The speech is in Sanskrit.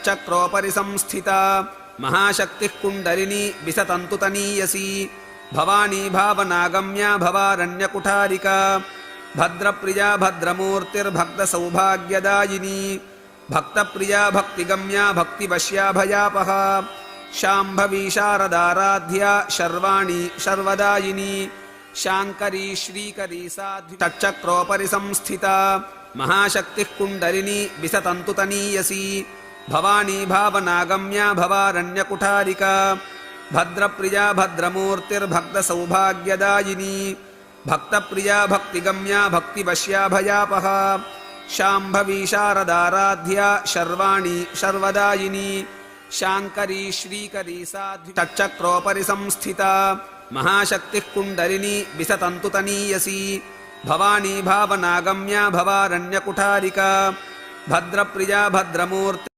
चक्रोपरि संस्थिता महाशक्तिः कुण्डलिनी विसतन्तुतनीयसी भवानी भावनागम्या भवारण्यकुठारिका भद्रप्रिया भद्रमूर्तिर्भक्तसौभाग्यदायिनी भक्तप्रिया भक्तिगम्या भक्तिवश्या भयापहा शाम्भवी शारदाराध्या शर्वाणी शर्वदायिनी शाङ्करी श्रीकरी साध्वी तच्चक्रोपरि संस्थिता महाशक्तिः कुण्डलिनी विसतन्तुतनीयसी भवानी भावनागम्या भवारण्यकुठारिका भद्रप्रिया भद्रमूर्तिर्भक्तसौभाग्यदायिनी भक्तप्रिया भक्तिगम्या भक्तिवश्या भयापहा शाम्भवी शारदाराध्या शर्वाणी शर्वदायिनी शाङ्करी श्रीकरी साध्वी तच्चक्रोपरि संस्थिता महाशक्तिः कुण्डलिनी विसतन्तुतनीयसी भवानी भावनागम्या भवारण्यकुठारिका भद्रप्रिया भद्रमूर्ति